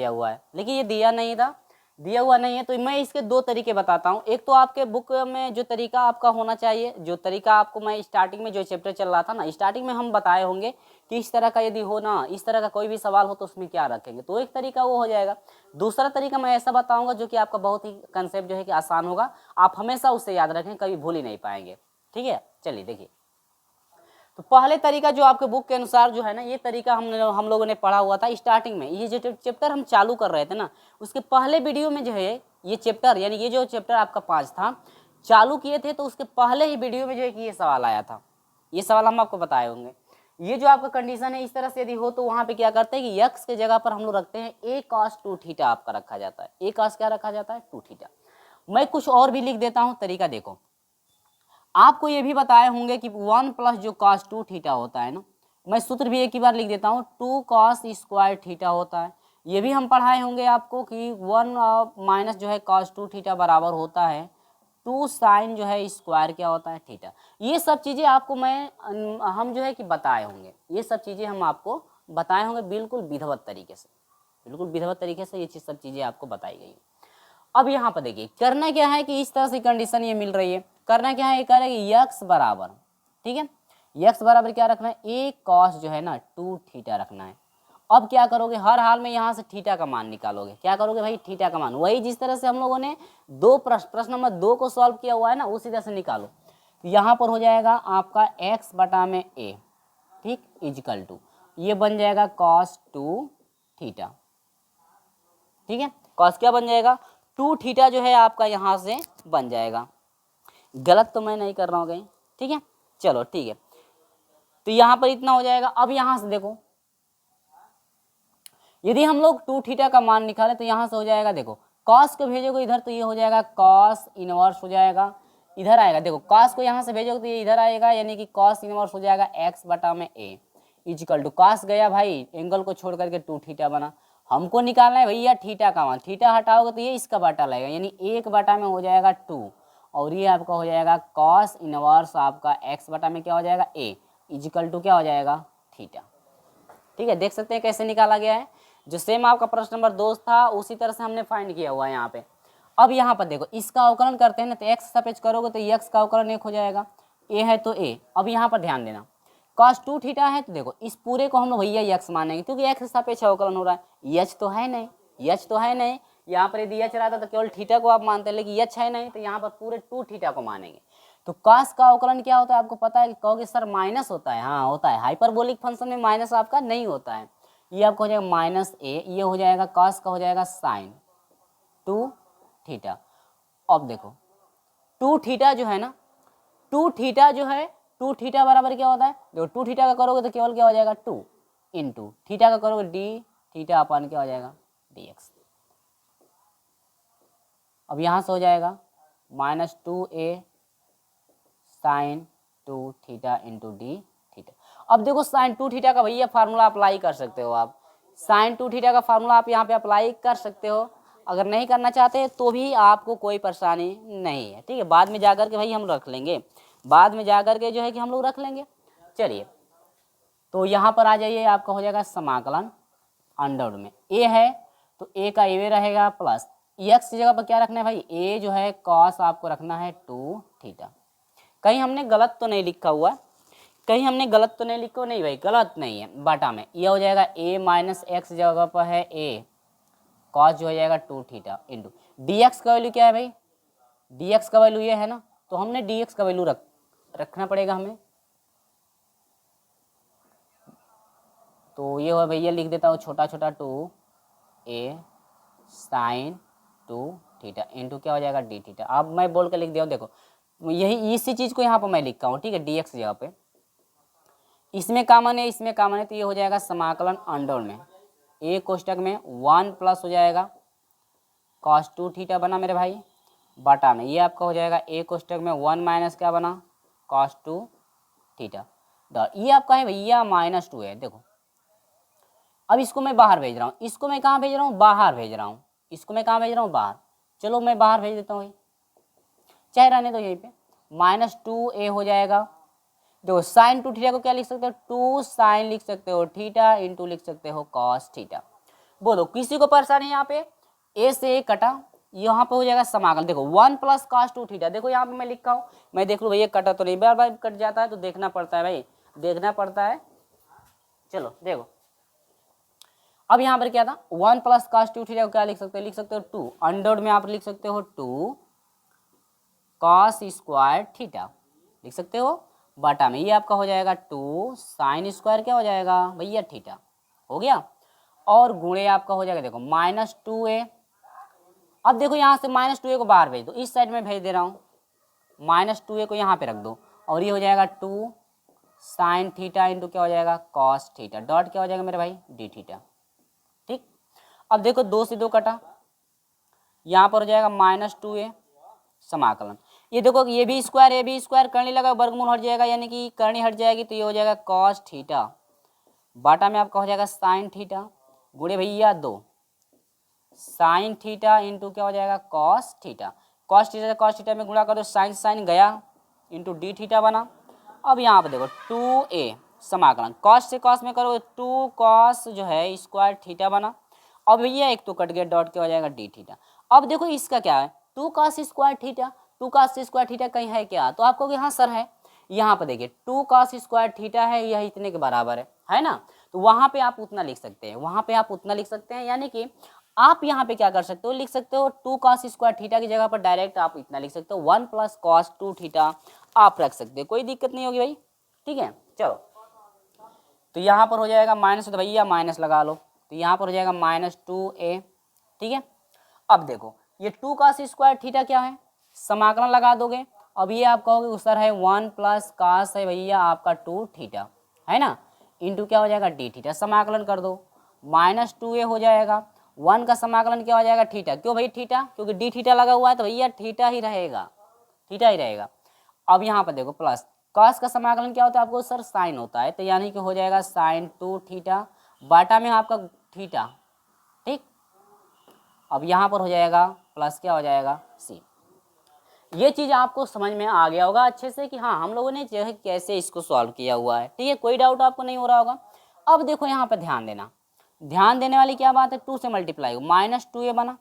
दिया हुआ है, लेकिन ये दिया नहीं था, दिया हुआ नहीं है। तो मैं इसके दो तरीके बताता हूँ। एक तो आपके बुक में जो तरीका आपका होना चाहिए, जो तरीका आपको मैं स्टार्टिंग में जो चैप्टर चल रहा था ना, स्टार्टिंग में हम बताए होंगे कि इस तरह का यदि हो ना, इस तरह का कोई भी सवाल हो तो उसमें क्या रखेंगे, तो एक तरीका वो हो जाएगा। दूसरा तरीका मैं ऐसा बताऊंगा जो कि आपका बहुत ही कंसेप्ट जो है कि आसान होगा, आप हमेशा उसे याद रखें, कभी भूल ही नहीं पाएंगे। ठीक है, चलिए देखिए। तो पहले तरीका जो आपके बुक के अनुसार जो है ना, ये तरीका हम लोगों ने पढ़ा हुआ था स्टार्टिंग में। ये जो चैप्टर हम चालू कर रहे थे ना, उसके पहले वीडियो में जो है ये चैप्टर, यानी ये जो चैप्टर आपका 5 था, चालू किए थे, तो उसके पहले ही वीडियो में जो है कि ये सवाल आया था। ये सवाल हम आपको बताए होंगे। ये जो आपका कंडीशन है इस तरह से यदि हो, तो वहाँ पे क्या करते हैं कि यक्स के जगह पर हम लोग रखते हैं a cos 2 थीटा आपका रखा जाता है। a cos क्या रखा जाता है? 2 थीटा। मैं कुछ और भी लिख देता हूँ तरीका, देखो। आपको ये भी बताए होंगे कि 1 प्लस जो cos 2 थीटा होता है ना, मैं सूत्र भी एक ही बार लिख देता हूँ, 2 cos स्क्वायर थीटा होता है। ये भी हम पढ़ाए होंगे आपको कि 1 माइनस जो है cos 2 थीटा बराबर होता है 2 साइन जो है स्क्वायर क्या होता है? थीटा। ये सब चीज़ें आपको हम जो है कि बताए होंगे, ये सब चीज़ें हम आपको बताए होंगे बिल्कुल विधिवत तरीके से, बिल्कुल विधिवत तरीके से ये सब चीज़ें आपको बताई गई। अब यहाँ पर देखिए करना क्या है कि इस तरह से कंडीशन ये मिल रही है, करना क्या है, ये कह रहा है कि यक्स बराबर, ठीक है, यक्स बराबर क्या रखना है? ए कॉस जो है ना 2 थीटा रखना है। अब क्या करोगे, हर हाल में यहाँ से थीटा का मान निकालोगे। क्या करोगे भाई? थीटा का मान, वही जिस तरह से हम लोगों ने प्रश्न नंबर 2 को सॉल्व किया हुआ है ना, उसी तरह से निकालो। तो यहाँ पर हो जाएगा आपका x बटा में a, ठीक, इजिकल टू ये बन जाएगा cos 2 थीटा। ठीक है, cos क्या बन जाएगा? 2 थीटा जो है आपका यहाँ से बन जाएगा। गलत तो मैं नहीं कर रहा हूँ कहीं? ठीक है, चलो ठीक है। तो यहाँ पर इतना हो जाएगा। अब यहाँ से देखो, यदि हम लोग 2 थीटा का मान निकाले तो यहाँ से हो जाएगा, देखो cos को भेजोगे इधर तो ये हो जाएगा cos इनवर्स हो जाएगा, इधर आएगा। देखो cos को यहाँ से भेजोगे तो ये इधर आएगा, यानी कि cos इनवर्स हो जाएगा x बटा में a इजिकल टू cos गया भाई, एंगल को छोड़ करके 2 थीटा बना। हमको निकालना है भैया थीटा का मान, थीटा हटाओगे तो ये इसका बाटा लगेगा, यानी 1 बटा में हो जाएगा 2, और ये आपका हो जाएगा cos इनवर्स आपका x बटा में क्या हो जाएगा? a इजिकल टू क्या हो जाएगा? थीटा। ठीक है, देख सकते हैं कैसे निकाला गया है। जो सेम आपका प्रश्न नंबर 2 था उसी तरह से हमने फाइंड किया हुआ है यहाँ पे। अब यहाँ पर देखो इसका अवकलन करते हैं ना, तो x सापेक्ष करोगे तो x का अवकलन 1 हो जाएगा, a है तो a। अब यहाँ पर ध्यान देना, cos 2 थीटा है तो देखो इस पूरे को हम लोग भैया x मानेंगे, क्योंकि x सापेक्ष अवकलन हो रहा है, h तो है नहीं, h तो है नहीं। यहाँ पर यदि h रहता तो केवल थीटा को आप मानते हैं, लेकिन h है नहीं, तो यहाँ पर पूरे 2 थीटा को मानेंगे। तो cos का अवकलन क्या होता है आपको पता है? कि कहोगे सर माइनस होता है, हाँ होता है, हाइपरबोलिक फंक्शन में माइनस आपका नहीं होता है। ये आपका हो जाएगा माइनस a, ये हो जाएगा cos का हो जाएगा साइन 2 थीटा। अब देखो 2 थीटा जो है ना, 2 थीटा जो है, 2 थीटा बराबर क्या होता है? देखो 2 थीटा का करोगे तो केवल क्या हो जाएगा 2 इंटू थीटा का करोगे डी थीटा अपन क्या हो जाएगा? dx। अब यहाँ से हो जाएगा minus 2a sine 2 theta into D theta. अब देखो साइन 2 थीटा का भैया फार्मूला अप्लाई कर सकते हो आप, साइन 2 थीटा का फार्मूला आप यहाँ पे अप्लाई कर सकते हो। अगर नहीं करना चाहते तो भी आपको कोई परेशानी नहीं है, ठीक है, बाद में जाकर के भाई हम रख लेंगे, बाद में जाकर के जो है कि हम लोग रख लेंगे। चलिए तो यहाँ पर आ जाइए, आपका हो जाएगा समाकलन अंडर में a है तो a का a रहेगा प्लस x की जगह पर क्या रखना है भाई? a जो है cos आपको रखना है 2 थीटा। कहीं हमने गलत तो नहीं लिखा हुआ, कहीं हमने गलत तो नहीं लिखा, नहीं भाई गलत नहीं है, बाटा में ये हो जाएगा a माइनस एक्स जगह पर है a cos जो हो जाएगा 2 थीटा इंटू dx का वैल्यू क्या है भाई? dx का वैल्यू ये है ना, तो हमने dx का वैल्यू रखना पड़ेगा हमें। तो ये हो भैया लिख देता हूँ छोटा छोटा 2a साइन 2 थीटा इंटू क्या हो जाएगा? D theta. अब मैं बोल के लिख दिया हूँ, देखो यही इसी चीज़ को यहाँ पर मैं लिखा हूँ, ठीक है, dx जगह पे, इसमें कॉमन है, इसमें कॉमन है, तो ये हो जाएगा समाकलन अंडर में a कोष्टक में 1 प्लस हो जाएगा cos 2 थीटा बना मेरे भाई, बाटा में ये आपका हो जाएगा a कोष्टक में 1 माइनस क्या बना? cos 2 theta. ये आपका है भैया माइनस 2 है। देखो अब इसको मैं बाहर भेज रहा हूँ, इसको मैं कहाँ भेज रहा हूँ? बाहर भेज रहा हूँ, इसको मैं कहाँ भेज रहा हूँ? बाहर। चलो मैं बाहर भेज देता हूँ, चाहे रहने दो यहीं पे, माइनस 2a हो जाएगा। देखो साइन 2 थीटा को क्या लिख सकते हो? 2 साइन लिख सकते हो थीटा इंटू लिख सकते हो cos थीटा। बोलो किसी को परेशानी यहाँ पे, ए से ए कटा, यहाँ पे हो जाएगा समाकलन। देखो 1 प्लस कॉस 2 थीटा, देखो यहाँ पे मैं लिखा हूँ, मैं देख लूँ भैया कटा तो नहीं, बार बार कट जाता है तो देखना पड़ता है भाई, देखना पड़ता है। चलो देखो अब यहाँ पर क्या था, 1 प्लस कॉस 2 थीटा को क्या लिख सकते हो, लिख सकते हो 2 अंडर में आप लिख सकते हो 2 कॉस स्क्वायर थीटा लिख सकते हो, बटा में ये आपका हो जाएगा 2 साइन स्क्वायर क्या हो जाएगा भैया थीटा, हो गया। और गुणे आपका हो जाएगा देखो -2a। अब देखो यहाँ से -2a को बाहर भेज दो, इस साइड में भेज दे रहा हूँ, -2a को यहाँ पे रख दो, और ये हो जाएगा 2 साइन थीटा इंटू क्या हो जाएगा कॉस थीटा, डॉट क्या हो जाएगा मेरे भाई डी थीटा। ठीक, अब देखो 2 से 2 कटा, यहाँ पर हो जाएगा -2a समाकलन, ये देखो ये भी स्क्वायर करने लगा, वर्गमूल हट जाएगा यानी कि करनी हट जाएगी, तो ये हो जाएगा कॉस थीटा, बाटा में आपका हो जाएगा साइन थीटा, गुणे भैया 2 साइन थीटा इंटू क्या हो जाएगा कॉस थीटा, कॉस थीटा में गुणा करो, साइन गया इंटू डी थीटा बना। अब यहाँ पर देखो 2a समाकलन, कॉस से कॉस में करो 2 कॉस जो है स्क्वायर थीटा बना। अब भैया एक तो कट गया, डॉट क्या हो जाएगा डी थीटा। अब देखो इसका क्या है 2 cos square theta, 2 cos square theta कहीं है क्या, तो आपको यहाँ सर है, यहाँ पर देखिए 2 कॉस स्क्वायर थीटा है, यह इतने के बराबर है ना, तो वहाँ पे आप उतना लिख सकते हैं, वहाँ पे आप उतना लिख सकते हैं, यानी कि आप यहाँ पे क्या कर सकते हो, लिख सकते हो 2 कॉस स्क्वायर थीटा की जगह पर डायरेक्ट आप इतना लिख सकते हो 1 प्लस कॉस 2 थीटा आप रख सकते हो, कोई दिक्कत नहीं होगी भाई। ठीक है, चलो तो यहाँ पर हो जाएगा माइनस, तो भैया माइनस लगा लो, तो यहाँ पर हो जाएगा -2a। ठीक है, अब देखो ये 2 कॉस स्क्वायर थीटा क्या है, समाकलन लगा दोगे, अब ये आप कहोगे सर है 1 प्लस कॉस है भैया आपका 2 थीटा है ना, इंटू क्या हो जाएगा डी थीटा, समाकलन कर दो -2a हो जाएगा, 1 का समाकलन क्या हो जाएगा थीटा, क्यों भाई थीटा, क्योंकि डी थीटा लगा हुआ है तो भैया थीटा ही रहेगा, थीटा ही रहेगा। अब यहाँ पर देखो प्लस कॉस का समाकलन क्या होता है आपको सर साइन होता है, तो यानी कि हो जाएगा साइन 2 थीटा, बाटा में आपका थीटा। ठीक, अब यहाँ पर हो जाएगा प्लस क्या हो जाएगा सी। ये चीज़ आपको समझ में आ गया होगा अच्छे से कि हाँ हम लोगों ने जो है कैसे इसको सॉल्व किया हुआ है। ठीक है, कोई डाउट आपको नहीं हो रहा होगा। अब देखो यहाँ पर ध्यान देना, ध्यान देने वाली क्या बात है, 2 से मल्टीप्लाई -2a बना,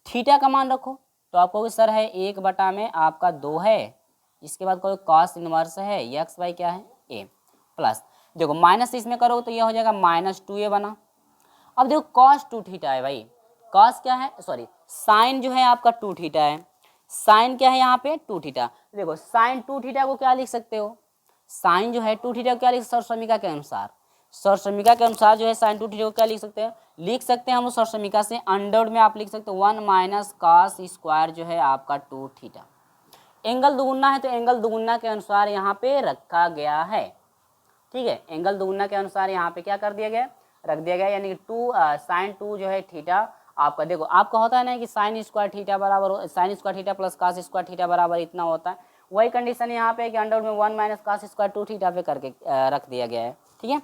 थीटा का मान रखो, तो आपको सर है 1 बटा में आपका 2 है, इसके बाद कोई कॉस इनवर्स है एक्स बाई क्या है a, प्लस देखो माइनस इसमें करो तो ये हो जाएगा -2a बना। अब देखो कॉस 2 थीटा है भाई, कॉस क्या है सॉरी साइन जो है आपका 2 थीटा है, साइन क्या है यहाँ पे 2 थीटा, देखो साइन 2 थीटा को क्या लिख सकते हो, साइन जो है 2 थीटा को क्या लिख, सर समीका के अनुसार, सर समीका के अनुसार जो है साइन 2 थीटा को क्या लिख सकते हैं, लिख सकते हैं हम लोग सर समीका से अंडर में आप लिख सकते हो 1 माइनस कॉस स्क्वायर जो है आपका 2 थीटा, एंगल दुगुना है तो एंगल दुगुना के अनुसार यहाँ पे रखा गया है। ठीक है, एंगल दुगुना के अनुसार यहाँ पे क्या कर दिया गया, रख दिया गया, यानी कि 2 साइन 2 जो है थीटा आपका, देखो आपका होता है ना कि साइन स्क्वायर थीटा बराबर, sine square theta plus cos square theta बराबर इतना होता है, वही कंडीशन यहाँ पे कि अंडर में 1 माइनस कॉस स्क्वायर 2 थीटा पे करके रख दिया गया है। ठीक है,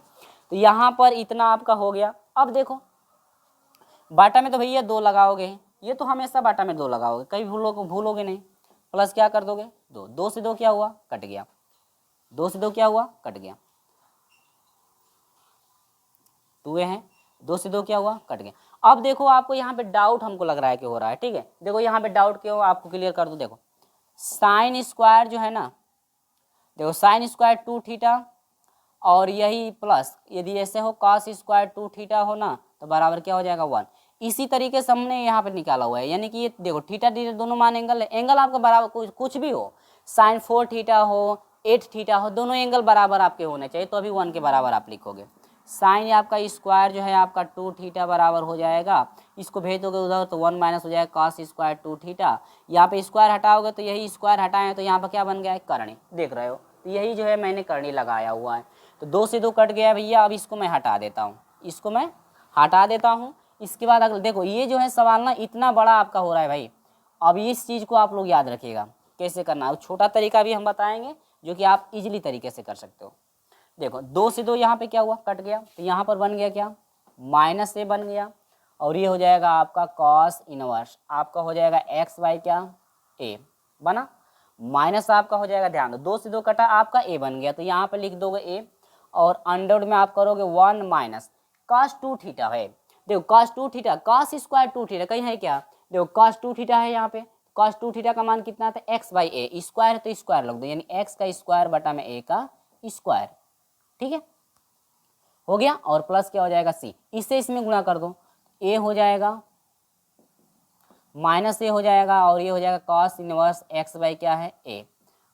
तो यहाँ पर इतना आपका हो गया। अब देखो बाटा में तो भैया 2 लगाओगे, ये तो हमेशा बाटा में 2 लगाओगे, कभी भूलोगे नहीं, प्लस क्या कर दोगे 2, 2 से 2 क्या हुआ कट गया, 2 से 2 क्या हुआ कट गया, 2 है, 2 से 2 क्या हुआ कट गया। अब देखो आपको यहाँ पे डाउट हमको लग रहा है कि हो रहा है, ठीक है, देखो यहाँ पे डाउट क्यों आपको क्लियर कर दूं, देखो साइन स्क्वायर जो है ना, देखो साइन स्क्वायर 2 थीटा और यही प्लस यदि ऐसे हो कॉस स्क्वायर 2 थीटा हो ना, तो बराबर क्या हो जाएगा 1, इसी तरीके से हमने यहाँ पे निकाला हुआ है, यानी कि ये देखो थीटा थीटा दोनों मान एंगल है, एंगल आपका बराबर कुछ भी हो, साइन 4 थीटा हो 8 थीटा हो, दोनों एंगल बराबर आपके होने चाहिए, तो अभी 1 के बराबर आप लिखोगे, साइन आपका स्क्वायर जो है आपका 2 थीटा बराबर हो जाएगा, इसको भेज दोगे उधर तो 1 माइनस हो जाएगा कॉस स्क्वायर 2 थीटा, यहाँ पे स्क्वायर हटाओगे तो यही स्क्वायर हटाए तो यहाँ पर क्या बन गया है करणी, देख रहे हो, तो यही जो है मैंने करणी लगाया हुआ है, तो 2 से 2 कट गया भैया। अब इसको मैं हटा देता हूँ, इसको मैं हटा देता हूँ। इसके बाद अगर देखो ये जो है सवाल ना इतना बड़ा आपका हो रहा है भाई, अब इस चीज़ को आप लोग याद रखिएगा कैसे करना है, छोटा तरीका भी हम बताएंगे जो कि आप इजीली तरीके से कर सकते हो। देखो 2 से 2 यहाँ पे क्या हुआ कट गया, तो यहाँ पर बन गया क्या -a बन गया, और ये हो जाएगा आपका कॉस इनवर्स आपका हो जाएगा एक्स बाई क्या a बना, माइनस आपका हो जाएगा, ध्यान दो 2 से 2 कटा आपका a बन गया, तो यहाँ पे लिख दोगे a, और अंडर में आप करोगे 1 माइनस कॉस 2 थीटा है, देखो cos 2 theta, cos square 2 theta कहीं है क्या, देखो कॉस 2 थीटा है यहाँ पे, कॉस 2 थीटा का मान कितना था एक्स बाई ए, स्क्वायर तो स्क्वायर लग दो, यानी एक्स का स्क्वायर बटा में ए का स्क्वायर, ठीक है हो गया। और प्लस क्या हो जाएगा सी, इससे इसमें गुणा कर दो, ए हो जाएगा माइनस ए हो जाएगा और ये हो जाएगा कॉस इनवर्स एक्स बाई क्या है ए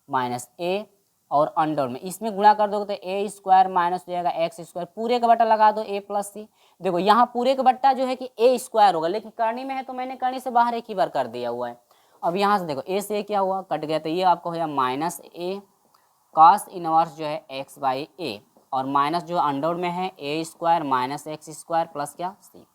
माइनस ए और अंडर में इसमें गुणा कर दोगे तो ए स्क्वायर माइनस हो जाएगा एक्स स्क्वायर, पूरे का बट्टा लगा दो ए प्लस सी। देखो यहाँ पूरे का बट्टा जो है कि ए स्क्वायर होगा, लेकिन करनी में है तो मैंने करनी से बाहर एक ही बार कर दिया हुआ है। अब यहाँ से देखो ए से क्या हुआ कट गया, तो ये आपको हो जाएगा माइनस ए कॉस इनवर्स जो है एक्स बाई ए और माइनस जो अंडर में है ए square minus x square plus क्या सी।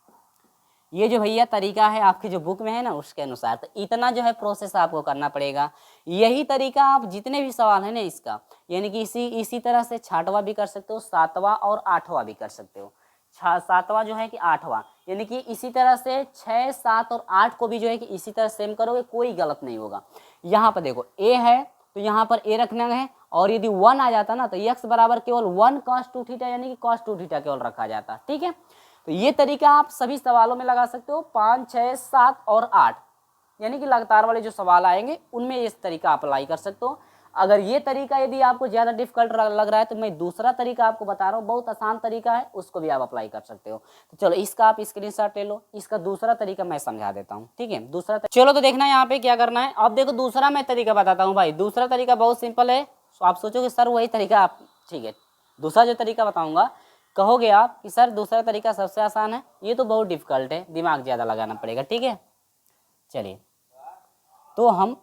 ये जो भैया तरीका है आपकी जो बुक में है ना उसके अनुसार, तो इतना जो है प्रोसेस आपको करना पड़ेगा। यही तरीका आप जितने भी सवाल है ना इसका, यानी कि इसी तरह से 6वां भी कर सकते हो, 7वां और 8वां भी कर सकते हो। 7वां जो है कि 8वां, यानी कि इसी तरह से 6, 7 और 8 को भी जो है कि इसी तरह सेम करोगे, कोई गलत नहीं होगा। यहाँ पर देखो ए है तो यहाँ पर ए रखना है, और यदि 1 आ जाता ना तो x बराबर केवल 1 cos 2 थीटा यानी कि cos 2 थीटा केवल रखा जाता, ठीक है। तो ये तरीका आप सभी सवालों में लगा सकते हो, 5, 6, 7 और 8 यानी कि लगातार वाले जो सवाल आएंगे उनमें इस तरीका अप्लाई कर सकते हो। अगर ये तरीका यदि आपको ज़्यादा डिफिकल्ट लग रहा है तो मैं दूसरा तरीका आपको बता रहा हूँ, बहुत आसान तरीका है, उसको भी आप अप्लाई कर सकते हो। तो चलो इसका आप स्क्रीनशॉट ले लो, इसका दूसरा तरीका मैं समझा देता हूँ, ठीक है। दूसरा चलो तो देखना यहाँ पे क्या करना है। अब देखो दूसरा मैं तरीका बताता हूँ भाई, दूसरा तरीका बहुत सिंपल है। आप सोचोगे सर वही तरीका आप, ठीक है दूसरा जो तरीका बताऊँगा कहोगे आप कि सर दूसरा तरीका सबसे आसान है, ये तो बहुत डिफिकल्ट है, दिमाग ज़्यादा लगाना पड़ेगा, ठीक है। चलिए तो हम